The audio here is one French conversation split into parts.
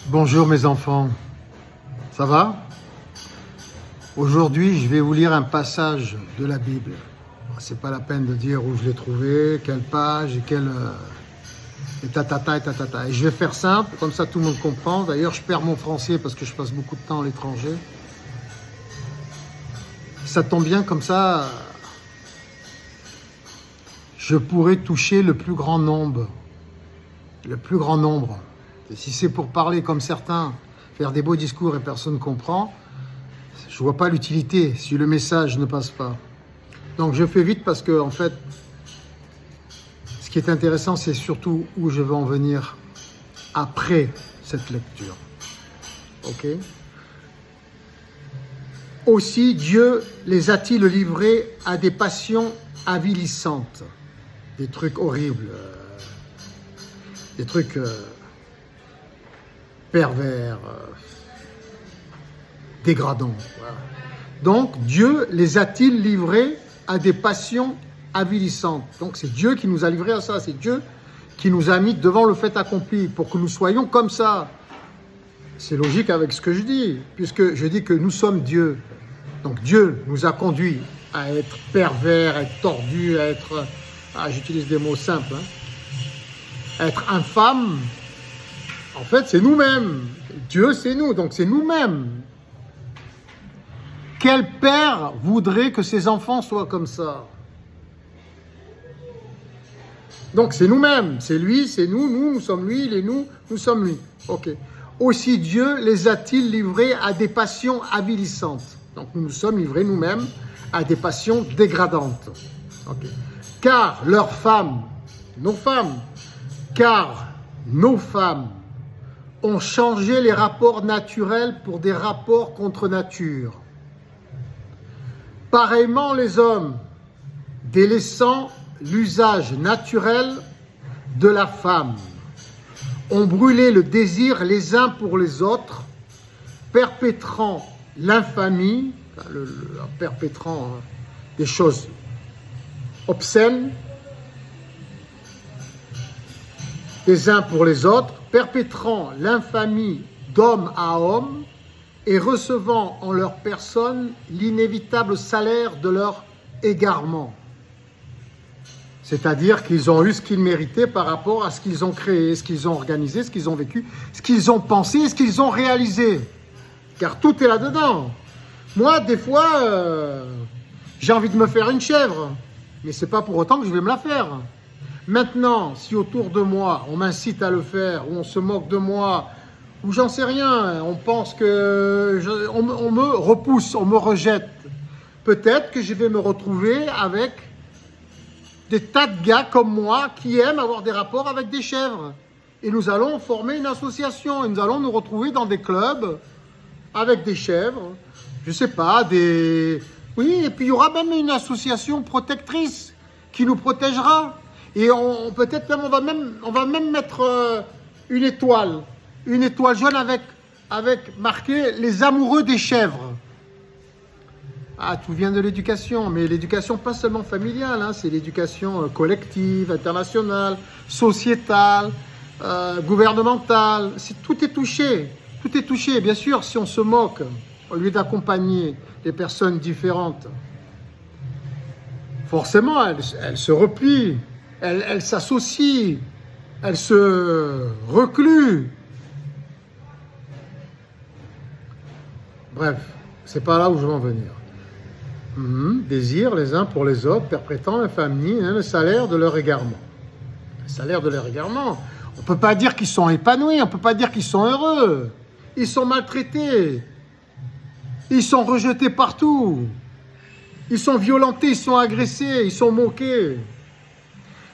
Bonjour mes enfants, ça va? Aujourd'hui, je vais vous lire un passage de la Bible. C'est pas la peine de dire où je l'ai trouvé, quelle page et quelle... et tatata et tatata. Et je vais faire simple, comme ça tout le monde comprend. D'ailleurs, je perds mon français parce que je passe beaucoup de temps à l'étranger. Ça tombe bien, comme ça, je pourrais toucher le plus grand nombre. Le plus grand nombre. Et si c'est pour parler comme certains, faire des beaux discours et personne ne comprend, je ne vois pas l'utilité si le message ne passe pas. Donc je fais vite parce que, en fait, ce qui est intéressant, c'est surtout où je vais en venir après cette lecture. Ok? Aussi, Dieu les a-t-il livrés à des passions avilissantes, des trucs horribles, des trucs pervers, dégradants. Voilà. Donc, Dieu les a-t-il livrés à des passions avilissantes? Donc, c'est Dieu qui nous a livrés à ça. C'est Dieu qui nous a mis devant le fait accompli pour que nous soyons comme ça. C'est logique avec ce que je dis, puisque je dis que nous sommes Dieu. Donc, Dieu nous a conduits à être pervers, à être tordus, à être... j'utilise des mots simples. À être infâmes. En fait, c'est nous-mêmes. Dieu, c'est nous, donc c'est nous-mêmes. Quel père voudrait que ses enfants soient comme ça? Donc c'est nous-mêmes, c'est lui, c'est nous, nous sommes lui, il est nous, nous sommes lui. Ok. Aussi Dieu les a-t-il livrés à des passions avilissantes? Donc nous nous sommes livrés nous-mêmes à des passions dégradantes. Ok. Car leurs femmes, car nos femmes ont changé les rapports naturels pour des rapports contre nature. Pareillement, les hommes, délaissant l'usage naturel de la femme, ont brûlé le désir les uns pour les autres, perpétrant l'infamie, perpétrant des choses obscènes, les uns pour les autres, perpétrant l'infamie d'homme à homme et recevant en leur personne l'inévitable salaire de leur égarement. C'est-à-dire qu'ils ont eu ce qu'ils méritaient par rapport à ce qu'ils ont créé, ce qu'ils ont organisé, ce qu'ils ont vécu, ce qu'ils ont pensé, ce qu'ils ont réalisé. Car tout est là-dedans. Moi, des fois, j'ai envie de me faire une chèvre, mais ce n'est pas pour autant que je vais me la faire. Maintenant, si autour de moi, on m'incite à le faire, ou on se moque de moi, ou j'en sais rien, on pense que on me repousse, on me rejette, peut-être que je vais me retrouver avec des tas de gars comme moi qui aiment avoir des rapports avec des chèvres. Et nous allons former une association, et nous allons nous retrouver dans des clubs avec des chèvres, je ne sais pas, des... Oui, et puis il y aura même une association protectrice qui nous protégera. Et peut-être même, on va même mettre une étoile jaune avec marqué « Les amoureux des chèvres ». Ah, tout vient de l'éducation, mais l'éducation pas seulement familiale, c'est l'éducation collective, internationale, sociétale, gouvernementale. Tout est touché, tout est touché. Bien sûr, si on se moque, au lieu d'accompagner les personnes différentes, forcément, elles se replient. Elle s'associe, elle se reclue. Bref, c'est pas là où je veux en venir. Désir les uns pour les autres, perpétrant l'infamie, le salaire de leur égarement. Le salaire de leur égarement. On ne peut pas dire qu'ils sont épanouis, on ne peut pas dire qu'ils sont heureux. Ils sont maltraités. Ils sont rejetés partout. Ils sont violentés, ils sont agressés, ils sont moqués.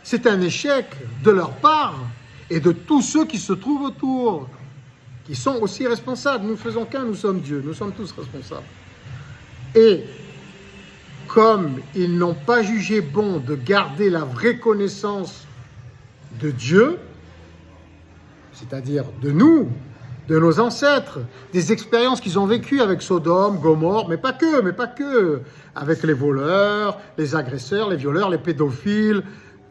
C'est un échec de leur part et de tous ceux qui se trouvent autour, qui sont aussi responsables. Nous ne faisons qu'un, nous sommes Dieu, nous sommes tous responsables. Et comme ils n'ont pas jugé bon de garder la vraie connaissance de Dieu, c'est-à-dire de nous, de nos ancêtres, des expériences qu'ils ont vécues avec Sodome, Gomorrhe, mais pas que, avec les voleurs, les agresseurs, les violeurs, les pédophiles,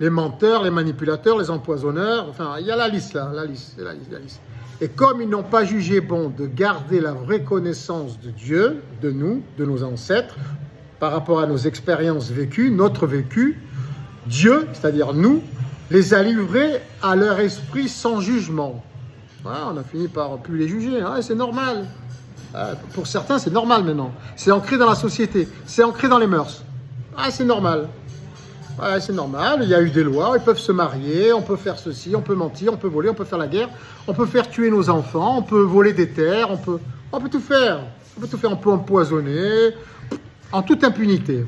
les menteurs, les manipulateurs, les empoisonneurs, enfin, il y a la liste là, la liste. Et comme ils n'ont pas jugé bon de garder la vraie connaissance de Dieu, de nous, de nos ancêtres, par rapport à nos expériences vécues, notre vécu, Dieu, c'est-à-dire nous, les a livrés à leur esprit sans jugement. Voilà, on a fini par plus les juger, hein, c'est normal. Pour certains, c'est normal maintenant. C'est ancré dans la société, c'est ancré dans les mœurs. C'est normal. Ouais, c'est normal, il y a eu des lois, ils peuvent se marier, on peut faire ceci, on peut mentir, on peut voler, on peut faire la guerre, on peut faire tuer nos enfants, on peut voler des terres, on peut tout faire. On peut tout faire, on peut empoisonner, en toute impunité.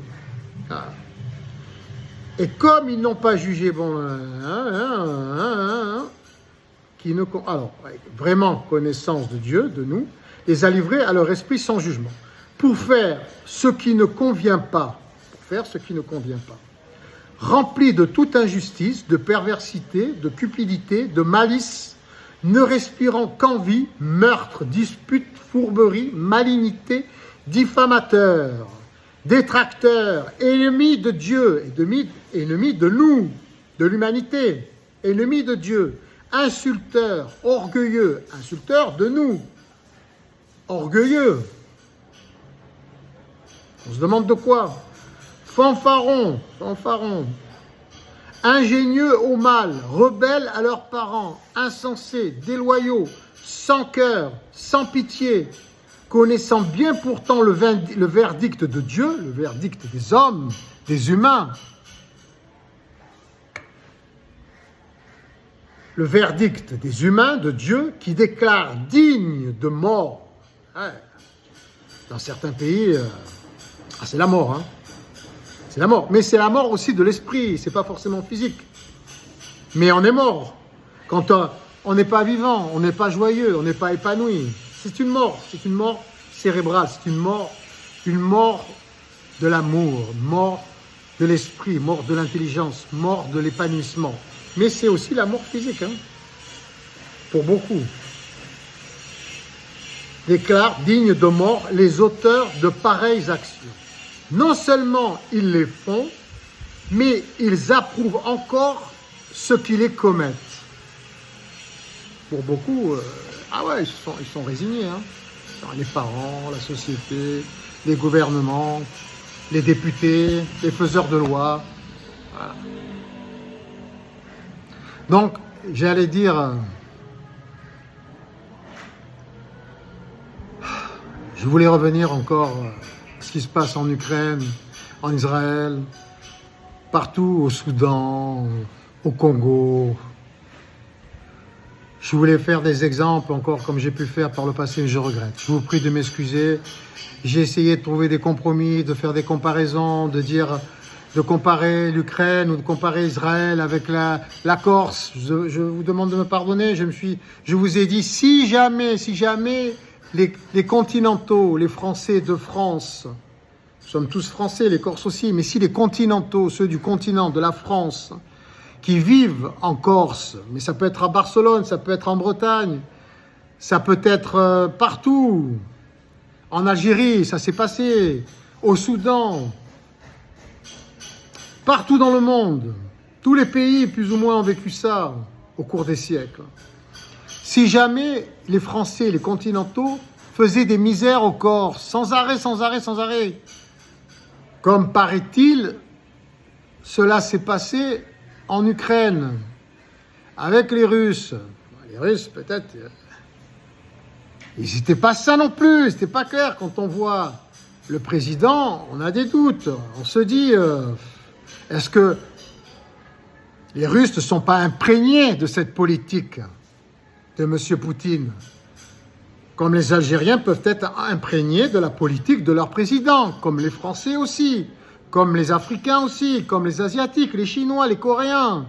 Et comme ils n'ont pas jugé bon, qui ne, alors, vraiment connaissance de Dieu, de nous, les a livrés à leur esprit sans jugement, pour faire ce qui ne convient pas, remplis de toute injustice, de perversité, de cupidité, de malice, ne respirant qu'envie, meurtre, dispute, fourberie, malignité, diffamateur, détracteur, ennemi de Dieu, ennemi de nous, de l'humanité, ennemi de Dieu, insulteur, orgueilleux, insulteur de nous, orgueilleux. On se demande de quoi? Fanfaron, ingénieux au mal, rebelles à leurs parents, insensés, déloyaux, sans cœur, sans pitié, connaissant bien pourtant le verdict de Dieu, le verdict des hommes, des humains, le verdict des humains, de Dieu, qui déclare digne de mort. Dans certains pays, c'est la mort, hein. C'est la mort, mais c'est la mort aussi de l'esprit, c'est pas forcément physique. Mais on est mort. Quand on n'est pas vivant, on n'est pas joyeux, on n'est pas épanoui. C'est une mort cérébrale, c'est une mort de l'amour, mort de l'esprit, mort de l'intelligence, mort de l'épanouissement. Mais c'est aussi la mort physique, hein, pour beaucoup. Déclarent dignes de mort les auteurs de pareilles actions. Non seulement ils les font, mais ils approuvent encore ceux qui les commettent. Pour beaucoup, ils sont résignés. Hein. Les parents, la société, les gouvernements, les députés, les faiseurs de loi. Voilà. Donc, j'allais dire, je voulais revenir encore ce qui se passe en Ukraine, en Israël, partout au Soudan, au Congo. Je voulais faire des exemples encore comme j'ai pu faire par le passé, mais je regrette. Je vous prie de m'excuser. J'ai essayé de trouver des compromis, de faire des comparaisons, de comparer l'Ukraine ou de comparer Israël avec la Corse. Je vous demande de me pardonner. Je vous ai dit, si jamais les continentaux, les Français de France, nous sommes tous Français, les Corses aussi, mais si les continentaux, ceux du continent, de la France, qui vivent en Corse, mais ça peut être à Barcelone, ça peut être en Bretagne, ça peut être partout, en Algérie, ça s'est passé, au Soudan, partout dans le monde, tous les pays plus ou moins ont vécu ça au cours des siècles. Si jamais les Français, les continentaux, faisaient des misères aux Corses, sans arrêt, comme paraît-il, cela s'est passé en Ukraine, avec les Russes. Les Russes, peut-être, ils n'étaient pas ça non plus, c'était pas clair. Quand on voit le président, on a des doutes. On se dit, est-ce que les Russes ne sont pas imprégnés de cette politique de M. Poutine, comme les Algériens peuvent être imprégnés de la politique de leur président, comme les Français aussi, comme les Africains aussi, comme les Asiatiques, les Chinois, les Coréens.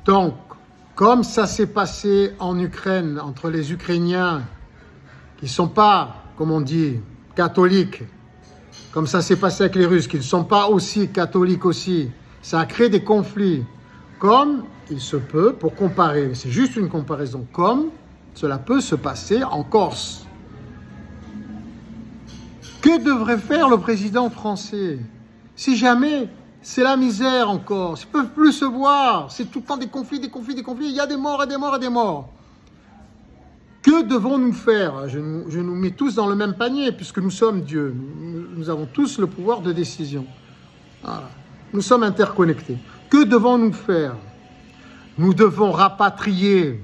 Donc, comme ça s'est passé en Ukraine, entre les Ukrainiens, qui ne sont pas, comme on dit, catholiques, comme ça s'est passé avec les Russes, qui ne sont pas aussi catholiques aussi, ça a créé des conflits, comme il se peut, pour comparer, c'est juste une comparaison, comme cela peut se passer en Corse. Que devrait faire le président français si jamais C'est la misère encore. Ils ne peuvent plus se voir. C'est tout le temps des conflits, des conflits, des conflits. Il y a des morts et des morts et des morts. Que devons-nous faire? Je nous mets tous dans le même panier, puisque nous sommes Dieu. Nous avons tous le pouvoir de décision. Voilà. Nous sommes interconnectés. Que devons-nous faire? Nous devons rapatrier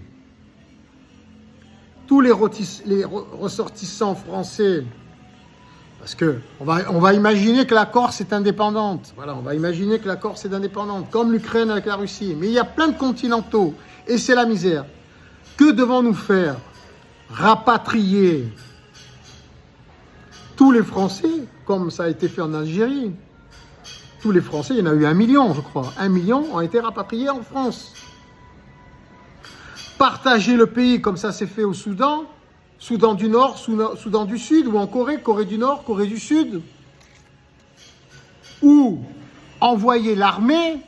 tous les ressortissants français. Parce qu'on va imaginer que la Corse est indépendante. Voilà, on va imaginer que la Corse est indépendante, comme l'Ukraine avec la Russie. Mais il y a plein de continentaux, et c'est la misère. Que devons-nous faire? Rapatrier tous les Français, comme ça a été fait en Algérie. Tous les Français, il y en a eu 1 million, je crois. 1 million ont été rapatriés en France. Partager le pays, comme ça s'est fait au Soudan. Soudan du Nord, Soudan du Sud, ou en Corée, Corée du Nord, Corée du Sud. Ou envoyer l'armée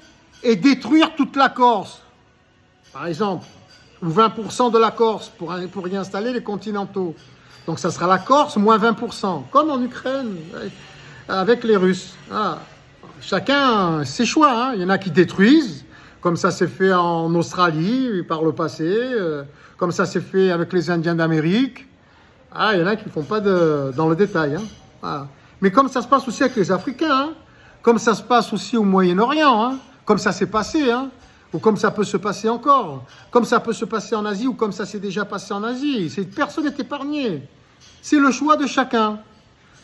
et détruire toute la Corse, par exemple, ou 20% de la Corse pour y installer les continentaux. Donc ça sera la Corse moins 20%, comme en Ukraine, avec les Russes. Ah. Chacun ses choix, hein. Il y en a qui détruisent, comme ça s'est fait en Australie par le passé, comme ça s'est fait avec les Indiens d'Amérique. Ah, il y en a qui ne font pas dans le détail. Hein. Voilà. Mais comme ça se passe aussi avec les Africains, hein. Comme ça se passe aussi au Moyen-Orient, hein. Comme ça s'est passé, hein. Ou comme ça peut se passer encore, comme ça peut se passer en Asie, ou comme ça s'est déjà passé en Asie. Personne n'est épargné. C'est le choix de chacun.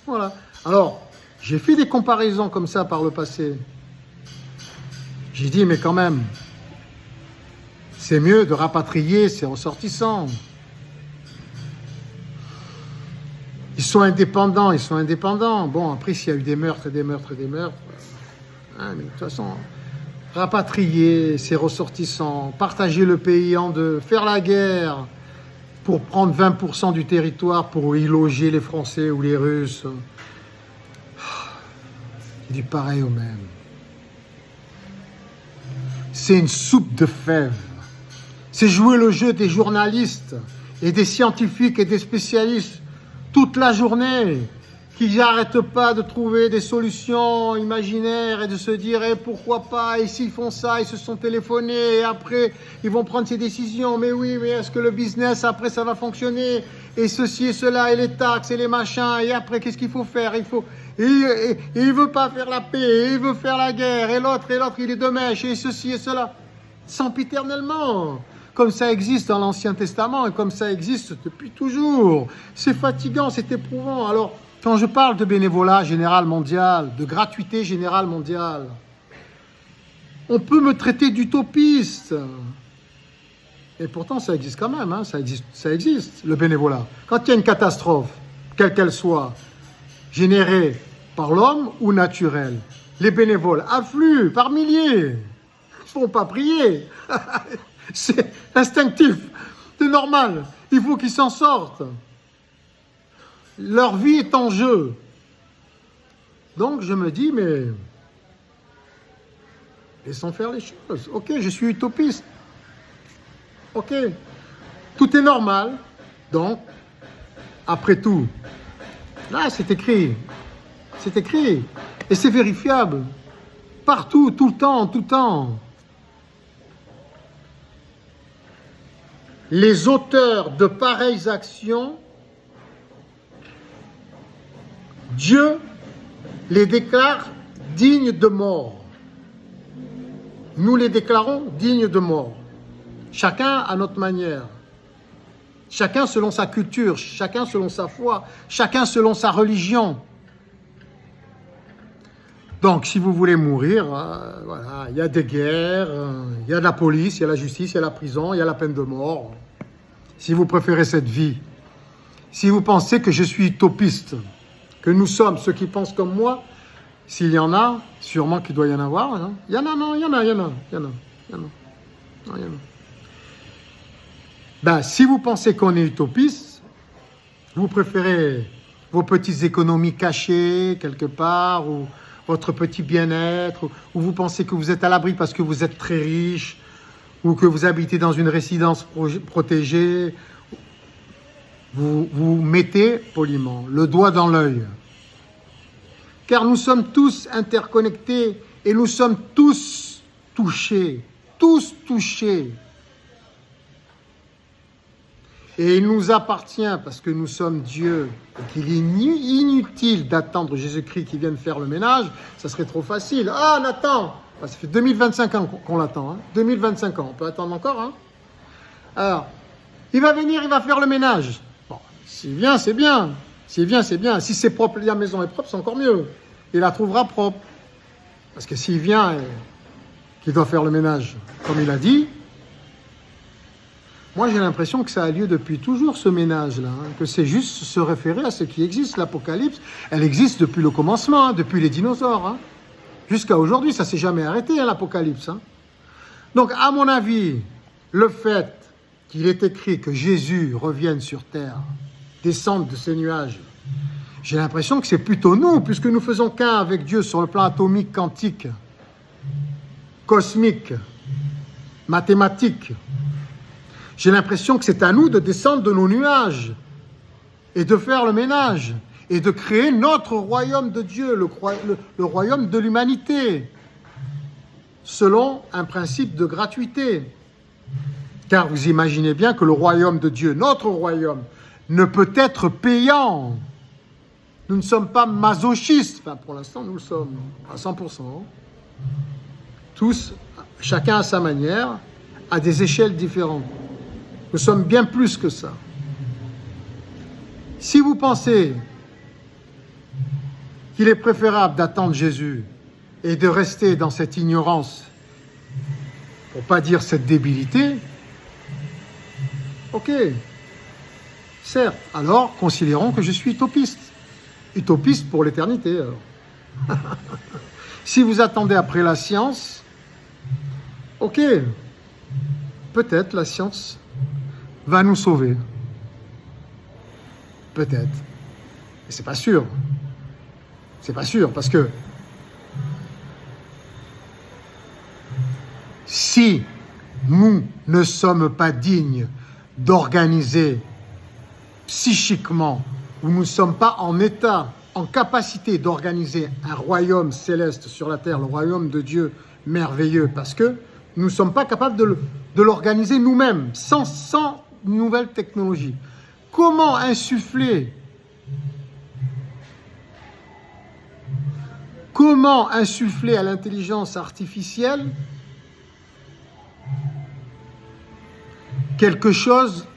Voilà. Alors, j'ai fait des comparaisons comme ça par le passé. J'ai dit, mais quand même, c'est mieux de rapatrier ces ressortissants. Ils sont indépendants, ils sont indépendants. Bon, après, s'il y a eu des meurtres et des meurtres et des meurtres, hein, mais de toute façon, rapatrier ces ressortissants, partager le pays en deux, faire la guerre pour prendre 20% du territoire pour y loger les Français ou les Russes, c'est du pareil au même. C'est une soupe de fèves. C'est jouer le jeu des journalistes et des scientifiques et des spécialistes toute la journée, qui n'arrêtent pas de trouver des solutions imaginaires et de se dire pourquoi pas, et s'ils font ça, ils se sont téléphonés, et après ils vont prendre ces décisions, mais oui, mais est-ce que le business après ça va fonctionner, et ceci et cela, et les taxes et les machins, et après qu'est-ce qu'il faut faire, et il veut pas faire la paix, et il veut faire la guerre, et l'autre il est de mèche, et ceci et cela, sempiternellement. Comme ça existe dans l'Ancien Testament et comme ça existe depuis toujours. C'est fatigant, c'est éprouvant. Alors, quand je parle de bénévolat général mondial, de gratuité générale mondiale, on peut me traiter d'utopiste. Et pourtant, ça existe quand même, hein, ça existe, le bénévolat. Quand il y a une catastrophe, quelle qu'elle soit, générée par l'homme ou naturelle, les bénévoles affluent par milliers. Ils ne font pas prier. C'est instinctif, c'est normal, il faut qu'ils s'en sortent. Leur vie est en jeu. Donc je me dis, mais laissons faire les choses. Ok, je suis utopiste. Ok, tout est normal. Donc, après tout, là c'est écrit. C'est écrit. Et c'est vérifiable. Partout, tout le temps, tout le temps. Les auteurs de pareilles actions, Dieu les déclare dignes de mort. Nous les déclarons dignes de mort. Chacun à notre manière. Chacun selon sa culture, chacun selon sa foi, chacun selon sa religion. Donc, si vous voulez mourir, voilà, il y a des guerres, il y a de la police, il y a la justice, il y a la prison, il y a la peine de mort. Si vous préférez cette vie, si vous pensez que je suis utopiste, que nous sommes ceux qui pensent comme moi, s'il y en a, sûrement qu'il doit y en avoir, hein. Il y en a. Ben, si vous pensez qu'on est utopiste, vous préférez vos petites économies cachées quelque part, ou votre petit bien-être, ou vous pensez que vous êtes à l'abri parce que vous êtes très riche, ou que vous habitez dans une résidence protégée, vous mettez poliment le doigt dans l'œil. Car nous sommes tous interconnectés Et nous sommes tous touchés. Tous touchés. Et il nous appartient, parce que nous sommes Dieu, et qu'il est inutile d'attendre Jésus-Christ qui vienne faire le ménage, ça serait trop facile. Ah, Nathan, ça fait 2025 ans qu'on l'attend. 2025 ans, on peut attendre encore. Alors, il va venir, il va faire le ménage. Bon, s'il vient, c'est bien. S'il vient, c'est bien. Si c'est propre, la maison est propre, c'est encore mieux. Il la trouvera propre. Parce que s'il vient et qu'il doit faire le ménage, comme il a dit, moi, j'ai l'impression que ça a lieu depuis toujours, ce ménage-là, que c'est juste se référer à ce qui existe. L'Apocalypse, elle existe depuis le commencement, depuis les dinosaures. Jusqu'à aujourd'hui, ça ne s'est jamais arrêté, l'Apocalypse. Donc, à mon avis, le fait qu'il est écrit que Jésus revienne sur terre, descende de ces nuages, j'ai l'impression que c'est plutôt nous, puisque nous faisons qu'un avec Dieu sur le plan atomique, quantique, cosmique, mathématique. J'ai l'impression que c'est à nous de descendre de nos nuages et de faire le ménage et de créer notre royaume de Dieu, le royaume de l'humanité, selon un principe de gratuité. Car vous imaginez bien que le royaume de Dieu, notre royaume, ne peut être payant. Nous ne sommes pas masochistes. Enfin, pour l'instant, nous le sommes à 100%. Tous, chacun à sa manière, à des échelles différentes. Nous sommes bien plus que ça. Si vous pensez qu'il est préférable d'attendre Jésus et de rester dans cette ignorance, pour ne pas dire cette débilité, ok, certes, alors considérons que je suis utopiste. Utopiste pour l'éternité, alors. Si vous attendez après la science, ok, peut-être la science va nous sauver. Peut-être. Mais c'est pas sûr. C'est pas sûr, parce que si nous ne sommes pas dignes d'organiser psychiquement, ou nous ne sommes pas en état, en capacité d'organiser un royaume céleste sur la terre, le royaume de Dieu merveilleux, parce que nous ne sommes pas capables de l'organiser nous-mêmes, sans nouvelles technologies. Comment insuffler à l'intelligence artificielle quelque chose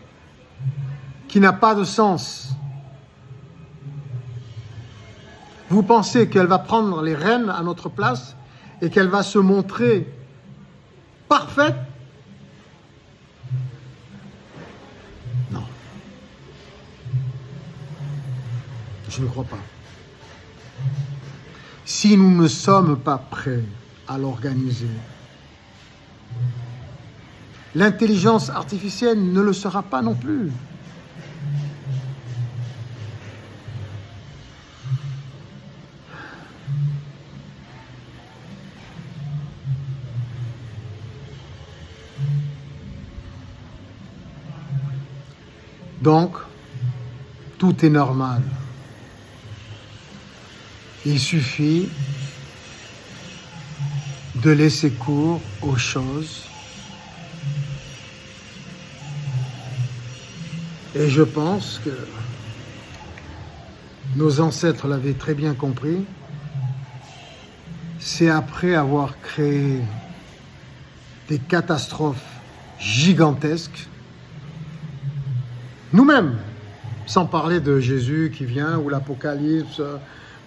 qui n'a pas de sens? Vous pensez qu'elle va prendre les rênes à notre place et qu'elle va se montrer parfaite? Non. Je ne crois pas. Si nous ne sommes pas prêts à l'organiser, l'intelligence artificielle ne le sera pas non plus. Donc, tout est normal. Il suffit de laisser cours aux choses. Et je pense que nos ancêtres l'avaient très bien compris. C'est après avoir créé des catastrophes gigantesques, nous-mêmes, sans parler de Jésus qui vient, ou l'Apocalypse,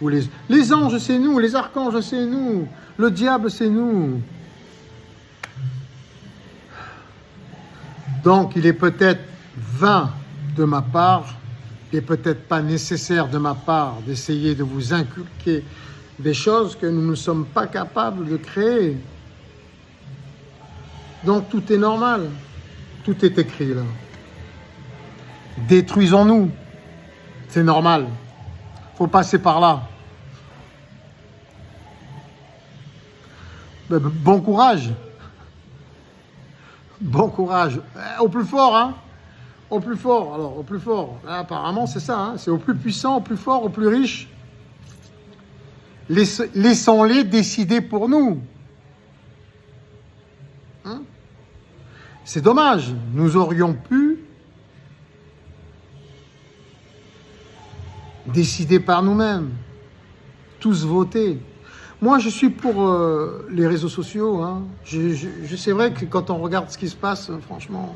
ou les anges, c'est nous, les archanges, c'est nous, le diable, c'est nous. Donc, il est peut-être vain de ma part, il n'est peut-être pas nécessaire de ma part d'essayer de vous inculquer des choses que nous ne sommes pas capables de créer. Donc, tout est normal, tout est écrit là. Détruisons-nous, c'est normal, il faut passer par là. Bon courage, au plus fort, hein, au plus fort, alors au plus fort, là, apparemment c'est ça, hein. C'est au plus puissant, au plus fort, au plus riche. Laissons-les décider pour nous. Hein? C'est dommage. Nous aurions pu décider par nous-mêmes. Tous voter. Moi, je suis pour les réseaux sociaux. Hein. C'est vrai que quand on regarde ce qui se passe, franchement,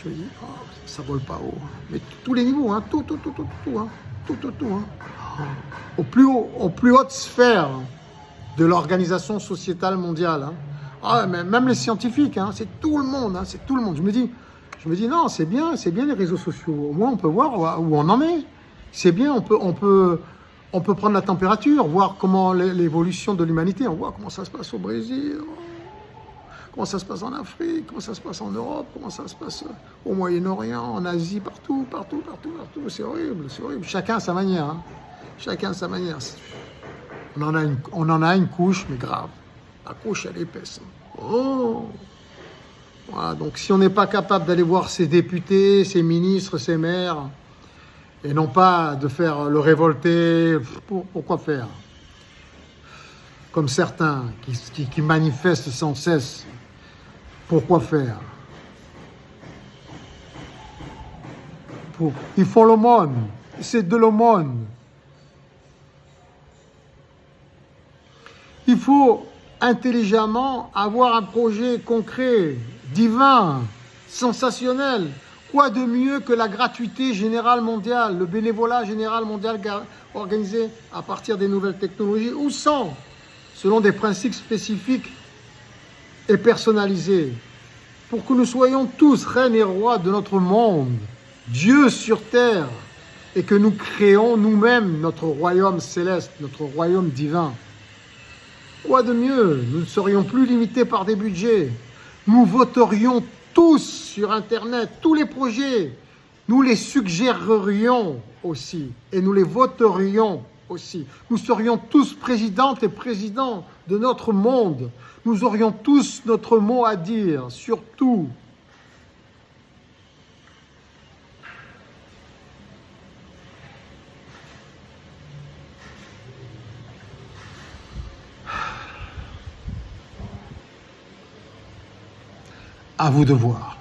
je me dis, oh, ça vole pas haut. Mais tous les niveaux, hein, tout. Hein. Tout. Hein. Aux plus hautes sphères de l'organisation sociétale mondiale. Hein. Ah, même les scientifiques, hein, c'est tout le monde. Hein, c'est tout le monde. Je me dis non, c'est bien les réseaux sociaux. Au moins, on peut voir où on en est. C'est bien, on peut prendre la température, voir comment l'évolution de l'humanité. On voit comment ça se passe au Brésil, comment ça se passe en Afrique, comment ça se passe en Europe, comment ça se passe au Moyen-Orient, en Asie, partout. C'est horrible. Chacun à sa manière. Hein. Chacun à sa manière. On en a une couche, mais grave. La couche, elle est épaisse. Oh. Voilà, donc si on n'est pas capable d'aller voir ses députés, ses ministres, ses maires, et non pas de faire le révolté, pourquoi faire? Comme certains qui manifestent sans cesse, pourquoi faire? Ils font l'aumône, c'est de l'aumône. Il faut intelligemment avoir un projet concret, divin, sensationnel. Quoi de mieux que la gratuité générale mondiale, le bénévolat général mondial organisé à partir des nouvelles technologies ou sans, selon des principes spécifiques et personnalisés, pour que nous soyons tous reines et rois de notre monde, Dieu sur terre, et que nous créons nous-mêmes notre royaume céleste, notre royaume divin. Quoi de mieux? Nous ne serions plus limités par des budgets. Nous voterions tous sur Internet, tous les projets. Nous les suggérerions aussi et nous les voterions aussi. Nous serions tous présidentes et présidents de notre monde. Nous aurions tous notre mot à dire sur tout. À vous de voir.